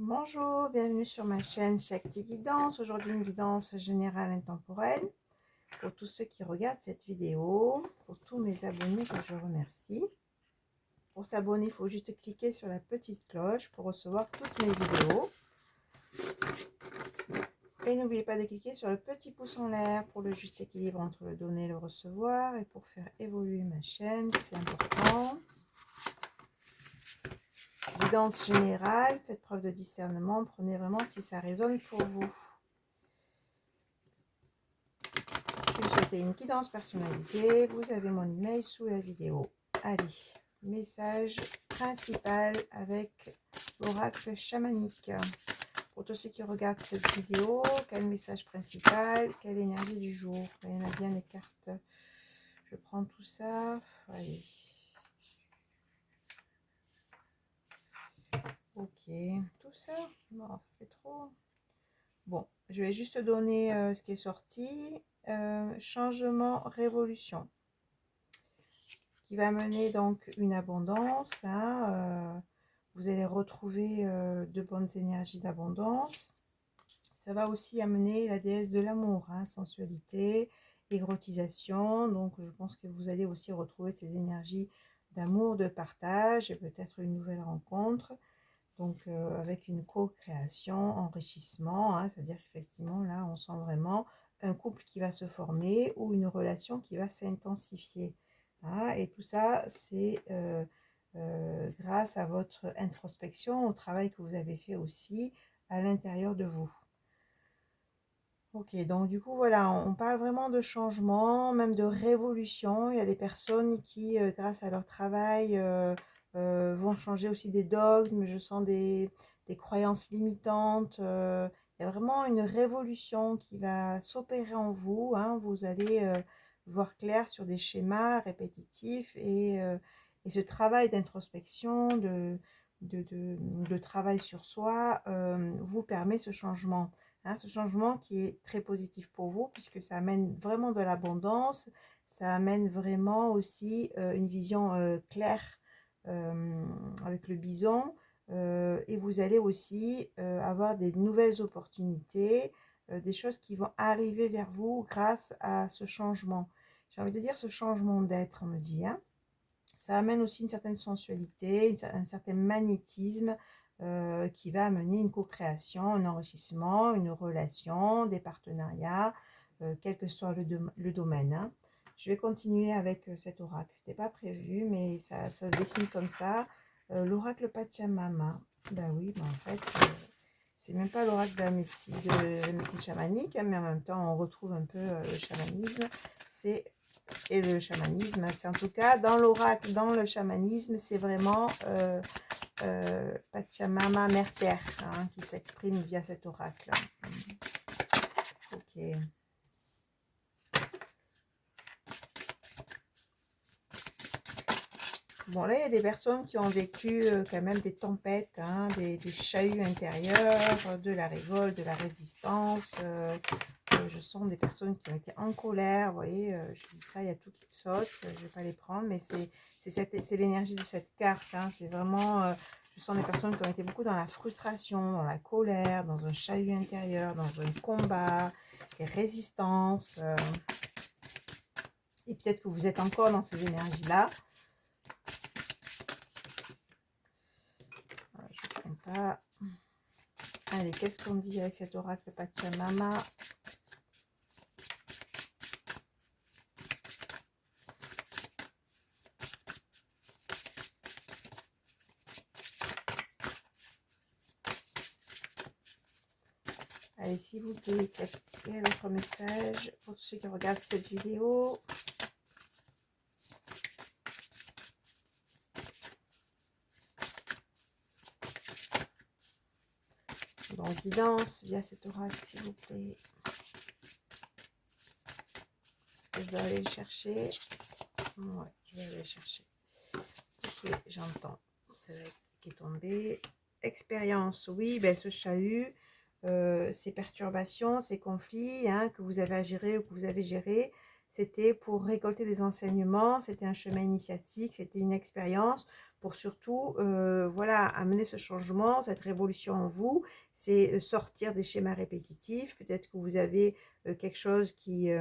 Bonjour, bienvenue sur ma chaîne Shakti Guidance. Aujourd'hui, une guidance générale intemporelle pour tous ceux qui regardent cette vidéo, pour tous mes abonnés que je remercie. Pour s'abonner, il faut juste cliquer sur la petite cloche pour recevoir toutes mes vidéos. Et n'oubliez pas de cliquer sur le petit pouce en l'air pour le juste équilibre entre le donner et le recevoir et pour faire évoluer ma chaîne, c'est important. Guidance générale, faites preuve de discernement, prenez vraiment si ça résonne pour vous. Si vous souhaitez une guidance personnalisée, vous avez mon email sous la vidéo. Allez, message principal avec l'oracle chamanique. Pour tous ceux qui regardent cette vidéo, quel message principal, quelle énergie du jour? Il y en a bien des cartes. Je prends tout ça. Allez. Ok, tout ça? Non, ça fait trop. Bon, je vais juste donner ce qui est sorti. Changement, révolution. Qui va mener donc une abondance. Vous allez retrouver de bonnes énergies d'abondance. Ça va aussi amener la déesse de l'amour, sensualité, érotisation. Donc, je pense que vous allez aussi retrouver ces énergies d'amour, de partage et peut-être une nouvelle rencontre. Donc, avec une co-création, enrichissement, c'est-à-dire qu'effectivement, là, on sent vraiment un couple qui va se former ou une relation qui va s'intensifier. Et tout ça, c'est grâce à votre introspection, au travail que vous avez fait aussi à l'intérieur de vous. Ok, donc du coup, voilà, on parle vraiment de changement, même de révolution. Il y a des personnes qui, grâce à leur travail, vont changer aussi des dogmes. Je sens des croyances limitantes. Il y a vraiment une révolution qui va s'opérer en vous. Vous allez voir clair sur des schémas répétitifs et ce travail d'introspection, de travail sur soi, vous permet ce changement. Ce changement qui est très positif pour vous puisque ça amène vraiment de l'abondance, ça amène vraiment aussi une vision claire avec le bison et vous allez aussi avoir des nouvelles opportunités, des choses qui vont arriver vers vous grâce à ce changement. J'ai envie de dire ce changement d'être, on me dit. Ça amène aussi une certaine sensualité, un certain magnétisme qui va amener une co-création, un enrichissement, une relation, des partenariats, quel que soit le domaine. Je vais continuer avec cet oracle. Ce n'était pas prévu, mais ça se dessine comme ça. L'oracle Pachamama. Ben oui, en fait, c'est même pas l'oracle de la médecine chamanique, mais en même temps, on retrouve un peu le chamanisme. Et le chamanisme, c'est en tout cas dans l'oracle, dans le chamanisme, c'est vraiment Pachamama, Mère Terre, qui s'exprime via cet oracle. Ok. Bon, là, il y a des personnes qui ont vécu quand même des tempêtes, des chahuts intérieurs, de la révolte, de la résistance. Je sens des personnes qui ont été en colère. Vous voyez, je dis ça, il y a tout qui saute. Je ne vais pas les prendre, mais c'est l'énergie de cette carte. C'est vraiment, je sens des personnes qui ont été beaucoup dans la frustration, dans la colère, dans un chahut intérieur, dans un combat, des résistances. Et peut-être que vous êtes encore dans ces énergies-là. Je ne prends pas. Allez, qu'est-ce qu'on dit avec cet oracle Pachamama? Allez, s'il vous plaît, quel est votre message pour tous ceux qui regardent cette vidéo? Donc, guidance via cet oracle, s'il vous plaît. Est-ce que je dois aller le chercher? Ouais, je vais aller le chercher. Ok, j'entends. C'est vrai qui est tombé. Expérience, oui, ben ce chahut, ces perturbations, ces conflits que vous avez à gérer ou que vous avez géré, c'était pour récolter des enseignements, c'était un chemin initiatique, c'était une expérience. pour surtout voilà, amener ce changement, cette révolution en vous. C'est sortir des schémas répétitifs. Peut-être que vous avez quelque chose qui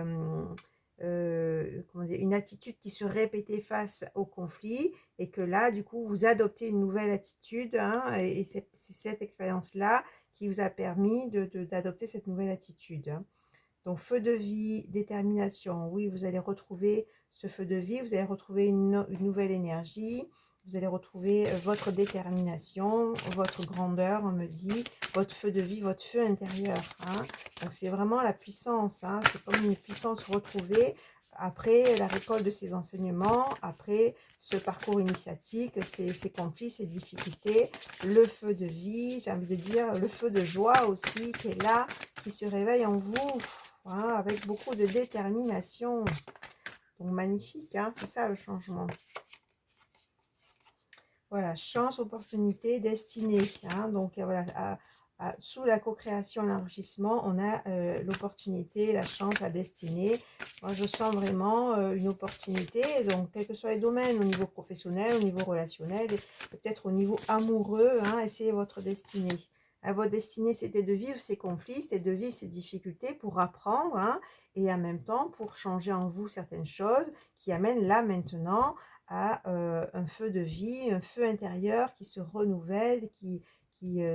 comment dire, une attitude qui se répétait face au conflit, et que là, du coup, vous adoptez une nouvelle attitude, hein, et c'est cette expérience-là qui vous a permis d'adopter cette nouvelle attitude, hein. Donc, feu de vie, détermination, oui, vous allez retrouver ce feu de vie, vous allez retrouver une nouvelle énergie, vous allez retrouver votre détermination, votre grandeur, on me dit, votre feu de vie, votre feu intérieur, hein. Donc, c'est vraiment la puissance, hein. C'est comme une puissance retrouvée après la récolte de ces enseignements, après ce parcours initiatique, ces conflits, ces difficultés, le feu de vie, j'ai envie de dire, le feu de joie aussi qui est là, qui se réveille en vous, hein, avec beaucoup de détermination. Donc, magnifique, hein, c'est ça le changement. Voilà, chance, opportunité, destinée, hein. Donc, voilà, sous la co-création, l'enrichissement, on a l'opportunité, la chance, la destinée. Moi, je sens vraiment une opportunité, donc, quels que soient les domaines, au niveau professionnel, au niveau relationnel, et peut-être au niveau amoureux, hein, essayez votre destinée. Votre destinée, c'était de vivre ces conflits, c'était de vivre ces difficultés pour apprendre, hein, et en même temps pour changer en vous certaines choses qui amènent là maintenant à un feu de vie, un feu intérieur qui se renouvelle, qui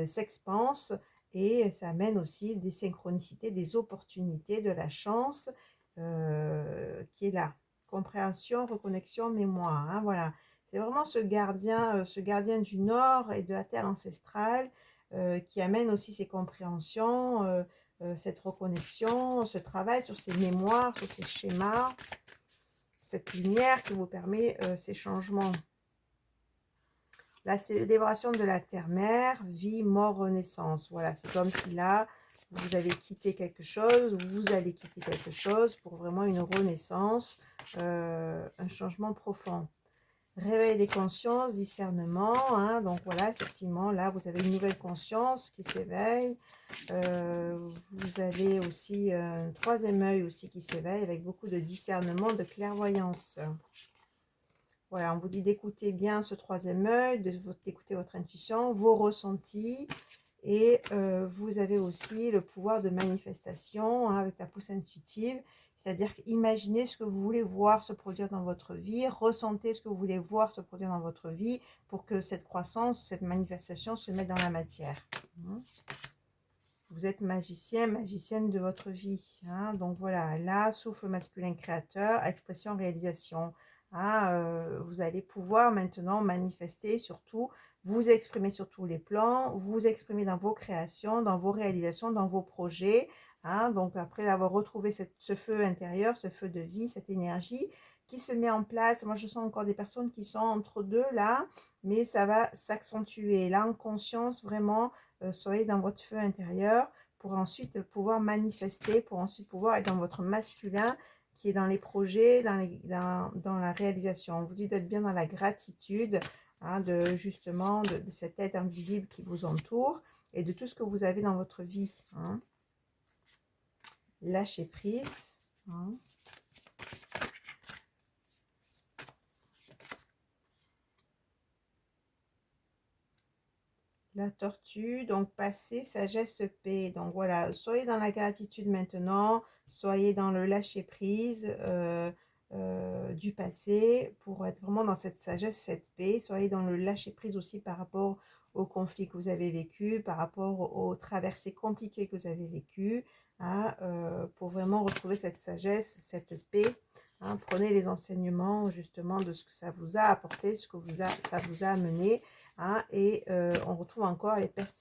s'expanse, et ça amène aussi des synchronicités, des opportunités, de la chance qui est là. Compréhension, reconnexion, mémoire, hein, voilà. C'est vraiment ce gardien du Nord et de la terre ancestrale qui amène aussi ces compréhensions, cette reconnexion, ce travail sur ces mémoires, sur ces schémas, cette lumière qui vous permet ces changements. La célébration de la terre-mère, vie, mort, renaissance. Voilà, c'est comme si là, vous avez quitté quelque chose, vous allez quitter quelque chose pour vraiment une renaissance, un changement profond. Réveil des consciences, discernement, hein, donc voilà, effectivement, là, vous avez une nouvelle conscience qui s'éveille. Vous avez aussi un troisième œil aussi qui s'éveille avec beaucoup de discernement, de clairvoyance. Voilà, on vous dit d'écouter bien ce troisième œil, d'écouter votre intuition, vos ressentis, et vous avez aussi le pouvoir de manifestation, hein, avec la pousse intuitive, c'est-à-dire imaginez ce que vous voulez voir se produire dans votre vie, ressentez ce que vous voulez voir se produire dans votre vie pour que cette croissance, cette manifestation se mette dans la matière. Vous êtes magicien, magicienne de votre vie, hein. Donc voilà, là, souffle masculin créateur, expression, réalisation. Vous allez pouvoir maintenant manifester, surtout, vous exprimer sur tous les plans, vous exprimer dans vos créations, dans vos réalisations, dans vos projets, hein. Donc après avoir retrouvé ce feu intérieur, ce feu de vie, cette énergie qui se met en place. Moi, je sens encore des personnes qui sont entre deux là, mais ça va s'accentuer. Là, en conscience, vraiment, soyez dans votre feu intérieur pour ensuite pouvoir manifester, pour ensuite pouvoir être dans votre masculin qui est dans les projets, dans la réalisation. On vous dit d'être bien dans la gratitude, hein, justement de cette aide invisible qui vous entoure et de tout ce que vous avez dans votre vie, hein. Lâchez prise, hein. La tortue, donc passé, sagesse, paix. Donc voilà, soyez dans la gratitude maintenant, soyez dans le lâcher prise du passé pour être vraiment dans cette sagesse, cette paix. Soyez dans le lâcher prise aussi par rapport aux conflits que vous avez vécus, par rapport aux traversées compliquées que vous avez vécues, hein, pour vraiment retrouver cette sagesse, cette paix. Hein, prenez les enseignements justement de ce que ça vous a apporté, ce que ça vous a amené. Hein, et on retrouve encore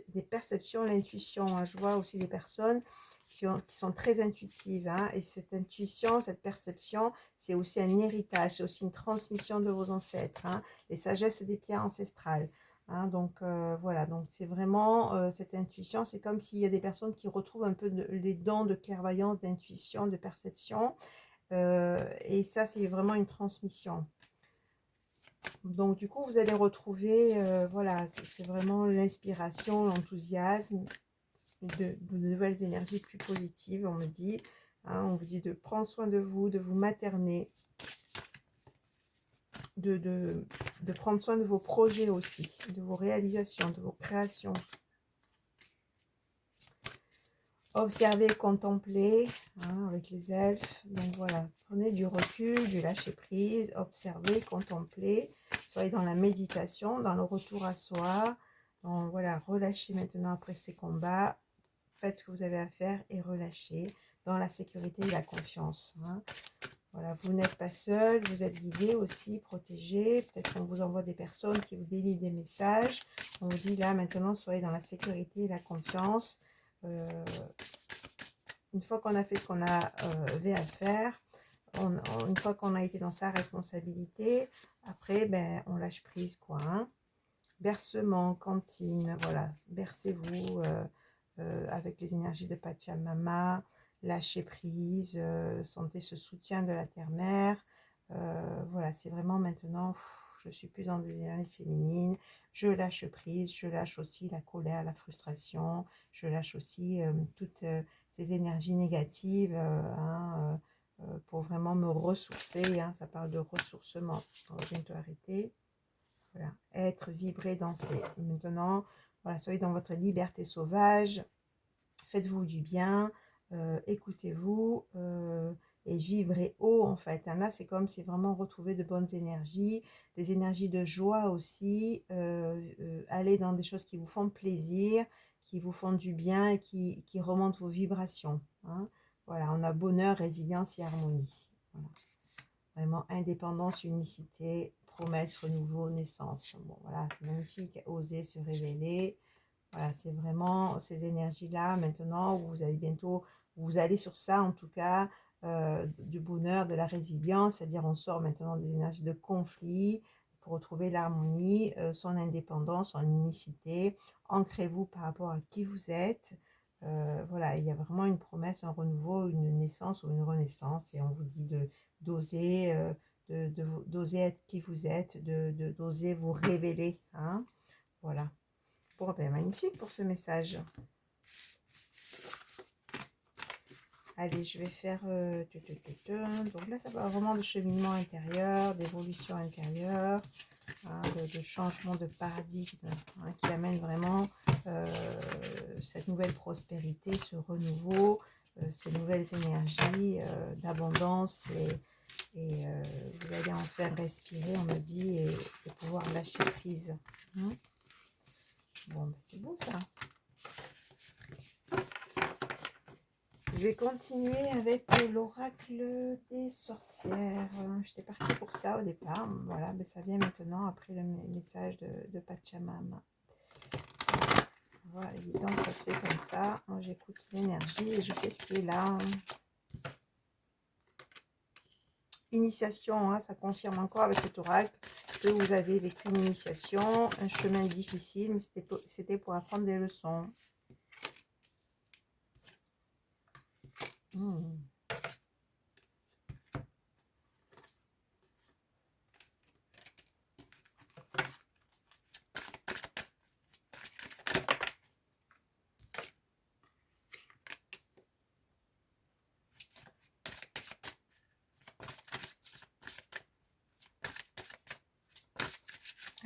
des perceptions, l'intuition, hein. Je vois aussi des personnes qui sont très intuitives, hein, et cette intuition, cette perception, c'est aussi un héritage, c'est aussi une transmission de vos ancêtres, hein, les sagesses des pierres ancestrales, hein. Donc voilà, donc c'est vraiment cette intuition, c'est comme s'il y a des personnes qui retrouvent un peu les dons de clairvoyance, d'intuition, de perception, et ça c'est vraiment une transmission. Donc, du coup, vous allez retrouver, voilà, c'est vraiment l'inspiration, l'enthousiasme, de nouvelles énergies plus positives, on me dit. Hein, on vous dit de prendre soin de vous materner. de prendre soin de vos projets aussi, de vos réalisations, de vos créations. Observez, contempler, hein, avec les elfes. Donc voilà, prenez du recul, du lâcher prise, observez, contemplez. Soyez dans la méditation, dans le retour à soi. Donc voilà, relâchez maintenant après ces combats. Faites ce que vous avez à faire et relâchez dans la sécurité et la confiance. Hein. Voilà, vous n'êtes pas seul, vous êtes guidé aussi, protégé. Peut-être qu'on vous envoie des personnes qui vous délivrent des messages. On vous dit là, maintenant, soyez dans la sécurité et la confiance. Une fois qu'on a fait ce qu'on avait à faire, une fois qu'on a été dans sa responsabilité, après, ben, on lâche prise, quoi. Hein. Bercement, cantine, voilà, bercez-vous avec les énergies de Pachamama, lâchez prise, sentez ce soutien de la terre-mère. Voilà, c'est vraiment maintenant, je suis plus dans des énergies féminines, je lâche prise, je lâche aussi la colère, la frustration, je lâche aussi toutes ces énergies négatives hein, pour vraiment me ressourcer. Hein, ça parle de ressourcement. On va bientôt arrêter. Voilà, être, vibrer, danser. Maintenant, voilà, soyez dans votre liberté sauvage, faites-vous du bien, écoutez-vous et vibrez haut en fait. Hein. Là, c'est comme si vraiment retrouver de bonnes énergies, des énergies de joie aussi, aller dans des choses qui vous font plaisir, qui vous font du bien et qui remontent vos vibrations. Hein. Voilà, on a bonheur, résilience et harmonie. Voilà. Vraiment, indépendance, unicité, promesse, renouveau, naissance. Bon, voilà, c'est magnifique. Oser se révéler. Voilà, c'est vraiment ces énergies-là maintenant où vous allez bientôt, vous allez sur ça en tout cas, du bonheur, de la résilience, c'est-à-dire on sort maintenant des énergies de conflit pour retrouver l'harmonie, son indépendance, son unicité. Ancrez-vous par rapport à qui vous êtes. Voilà, il y a vraiment une promesse, un renouveau, une naissance ou une renaissance et on vous dit d'oser, d'oser être qui vous êtes, d'oser vous révéler. Hein, voilà. Bon, ben, magnifique pour ce message. Allez, je vais faire... Donc là, ça va vraiment de cheminement intérieur, d'évolution intérieure, hein, de changement de paradigme, hein, qui amène vraiment cette nouvelle prospérité, ce renouveau, ces nouvelles énergies d'abondance et vous allez en faire respirer, on me dit, et pouvoir lâcher prise. Hein. Bon, ben, c'est beau ça. Je vais continuer avec l'oracle des sorcières. J'étais partie pour ça au départ. Voilà, mais ça vient maintenant après le message de Pachamama. Voilà, évidemment, ça se fait comme ça. Moi, j'écoute l'énergie et je fais ce qui est là. Initiation, hein, ça confirme encore avec cet oracle que vous avez vécu une initiation, un chemin difficile, mais c'était pour apprendre des leçons.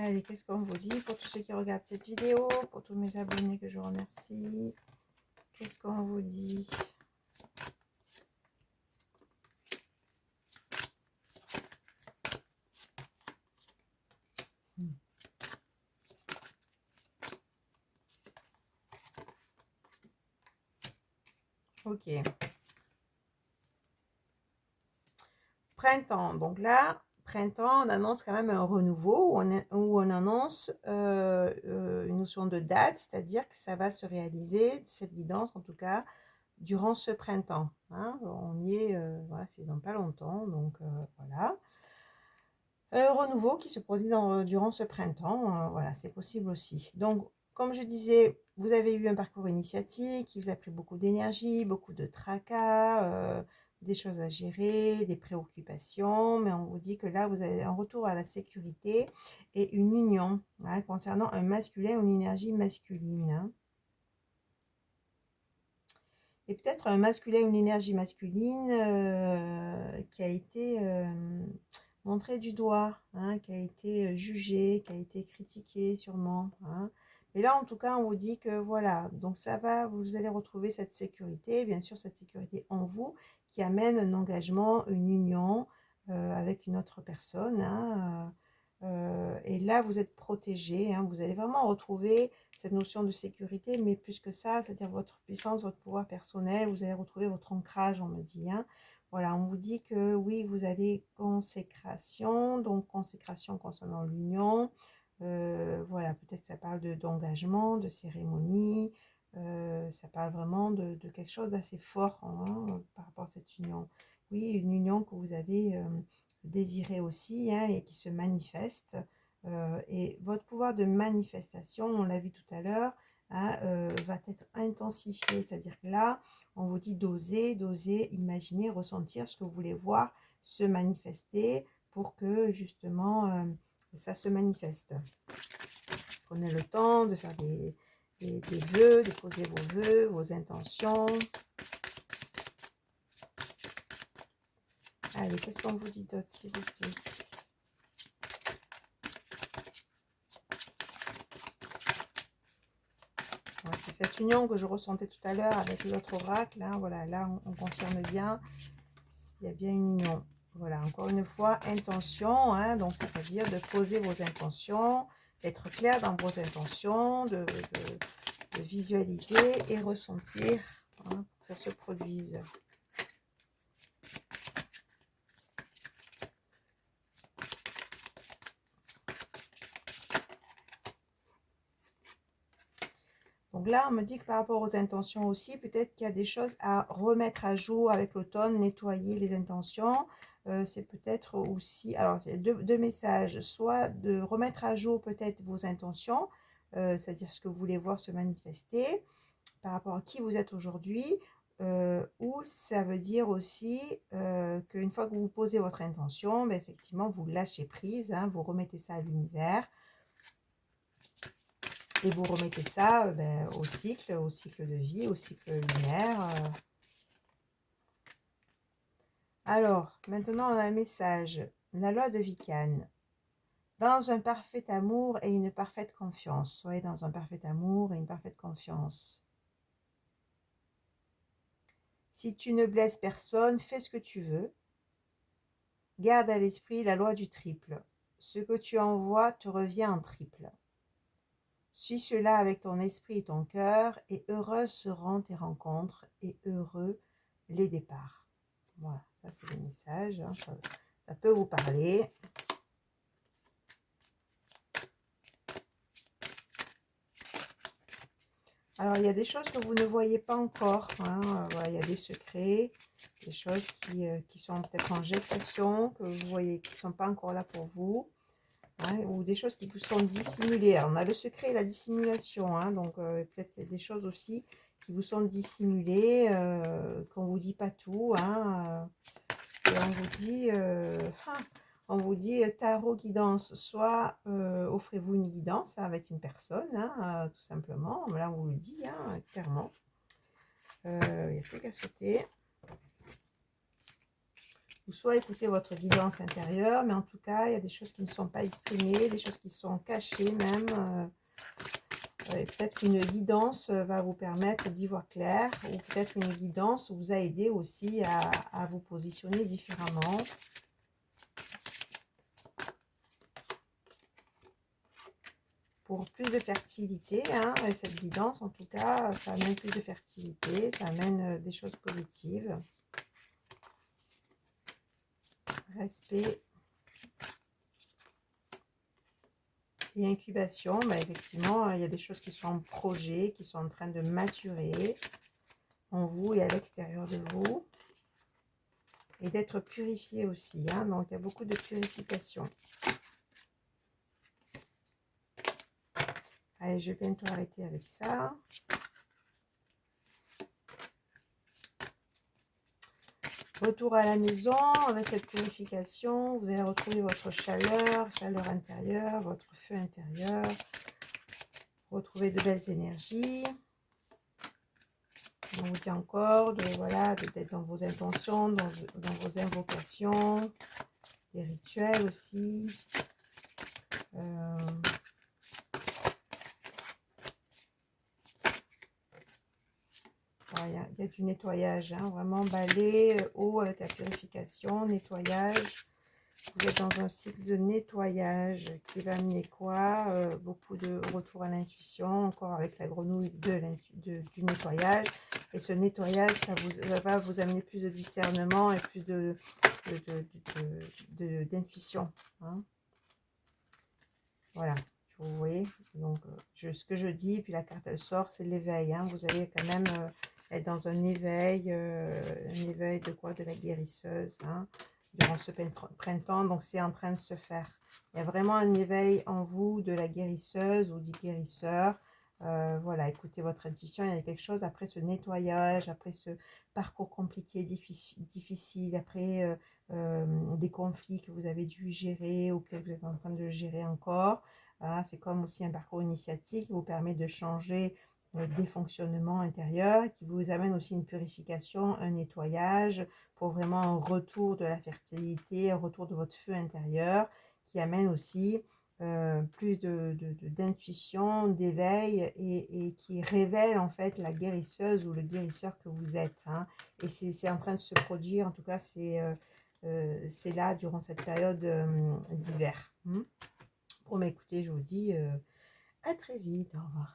Allez, qu'est-ce qu'on vous dit pour tous ceux qui regardent cette vidéo, pour tous mes abonnés que je remercie? Qu'est-ce qu'on vous dit? Ok. Printemps. Donc là, printemps, on annonce quand même un renouveau, où on annonce une notion de date, c'est-à-dire que ça va se réaliser, cette guidance en tout cas, durant ce printemps. Hein. On y est, voilà, c'est dans pas longtemps, donc voilà. Renouveau qui se produit durant ce printemps, voilà, c'est possible aussi. Donc, comme je disais, vous avez eu un parcours initiatique qui vous a pris beaucoup d'énergie, beaucoup de tracas, des choses à gérer, des préoccupations, mais on vous dit que là, vous avez un retour à la sécurité et une union hein, concernant un masculin ou une énergie masculine. Hein. Et peut-être un masculin ou une énergie masculine qui a été... montré du doigt, hein, qui a été jugé, qui a été critiqué sûrement, hein. Mais là, en tout cas, on vous dit que voilà, donc ça va, vous allez retrouver cette sécurité, bien sûr, cette sécurité en vous, qui amène un engagement, une union avec une autre personne, hein, et là, vous êtes protégé, hein, vous allez vraiment retrouver cette notion de sécurité, mais plus que ça, c'est-à-dire votre puissance, votre pouvoir personnel, vous allez retrouver votre ancrage, on me dit, hein. Voilà, on vous dit que oui, vous avez consécration, donc consécration concernant l'union. Voilà, peut-être ça parle d'engagement, de cérémonie, ça parle vraiment de quelque chose d'assez fort, hein, par rapport à cette union. Oui, une union que vous avez désirée aussi, hein, et qui se manifeste. Et votre pouvoir de manifestation, on l'a vu tout à l'heure, hein, va être intensifié. C'est-à-dire que là, on vous dit d'oser, imaginer, ressentir ce que vous voulez voir se manifester pour que justement ça se manifeste. Prenez le temps de faire des vœux, de poser vos vœux, vos intentions. Allez, qu'est-ce qu'on vous dit d'autre, s'il vous plaît? Voilà, c'est cette union que je ressentais tout à l'heure avec l'autre oracle. Hein, voilà, là, on confirme bien. Il y a bien une union. Voilà, encore une fois, intention, hein, donc c'est-à-dire de poser vos intentions, d'être clair dans vos intentions, de visualiser et ressentir, hein, pour que ça se produise. Donc là, on me dit que par rapport aux intentions aussi, peut-être qu'il y a des choses à remettre à jour avec l'automne, nettoyer les intentions. C'est peut-être aussi, alors c'est deux messages, soit de remettre à jour peut-être vos intentions, c'est-à-dire ce que vous voulez voir se manifester par rapport à qui vous êtes aujourd'hui, ou ça veut dire aussi qu'une fois que vous posez votre intention, ben, effectivement, vous lâchez prise, hein, vous remettez ça à l'univers, et vous remettez ça ben, au cycle de vie, au cycle lunaire. Alors, maintenant, on a un message. La loi de Vican. Dans un parfait amour et une parfaite confiance. Soyez dans un parfait amour et une parfaite confiance. Si tu ne blesses personne, fais ce que tu veux. Garde à l'esprit la loi du triple. Ce que tu envoies te revient en triple. Suis cela avec ton esprit et ton cœur, et heureuses seront tes rencontres, et heureux les départs. Voilà, ça c'est le message, hein, ça peut vous parler. Alors, il y a des choses que vous ne voyez pas encore, hein, voilà, il y a des secrets, des choses qui sont peut-être en gestation, que vous voyez, qui ne sont pas encore là pour vous. Hein, ou des choses qui vous sont dissimulées. Alors, on a le secret et la dissimulation, hein, donc peut-être des choses aussi qui vous sont dissimulées, qu'on ne vous dit pas tout, hein, et on vous dit tarot guidance, soit offrez-vous une guidance avec une personne, hein, tout simplement, là on vous le dit, hein, clairement, il n'y a plus qu'à sauter. Ou soit écoutez votre guidance intérieure, mais en tout cas, il y a des choses qui ne sont pas exprimées, des choses qui sont cachées même. Peut-être qu'une guidance va vous permettre d'y voir clair, ou peut-être une guidance vous a aidé aussi à vous positionner différemment. Pour plus de fertilité, hein, et cette guidance, en tout cas, ça amène plus de fertilité, ça amène des choses positives. Respect et incubation, bah effectivement, il y a des choses qui sont en projet, qui sont en train de maturer en vous et à l'extérieur de vous. Et d'être purifié aussi, hein, donc il y a beaucoup de purification. Allez, je vais bientôt arrêter avec ça. Retour à la maison, avec cette purification, vous allez retrouver votre chaleur intérieure, votre feu intérieur. Retrouver de belles énergies. On vous dit encore voilà, d'être dans vos intentions, dans vos invocations, des rituels aussi. Il y a du nettoyage, hein, vraiment balai, eau avec la purification, nettoyage. Vous êtes dans un cycle de nettoyage qui va amener quoi? Beaucoup de retour à l'intuition, encore avec la grenouille du nettoyage. Et ce nettoyage, ça va vous amener plus de discernement et plus d'intuition. Hein. Voilà, vous voyez. Donc, ce que je dis, puis la carte, elle sort, c'est l'éveil. Hein. Vous allez quand même être dans un éveil de quoi? De la guérisseuse. Hein. Durant ce printemps, donc c'est en train de se faire. Il y a vraiment un éveil en vous de la guérisseuse ou du guérisseur. Voilà, écoutez votre intuition, il y a quelque chose après ce nettoyage, après ce parcours compliqué, difficile, après des conflits que vous avez dû gérer ou peut-être que vous êtes en train de gérer encore. Voilà, c'est comme aussi un parcours initiatique qui vous permet de changer des fonctionnements intérieurs, qui vous amène aussi une purification, un nettoyage, pour vraiment un retour de la fertilité, un retour de votre feu intérieur, qui amène aussi plus d'intuition, d'éveil et qui révèle en fait la guérisseuse ou le guérisseur que vous êtes. Hein. Et c'est en train de se produire, en tout cas c'est là durant cette période d'hiver. Bon, bah, écoutez, je vous dis à très vite, au revoir.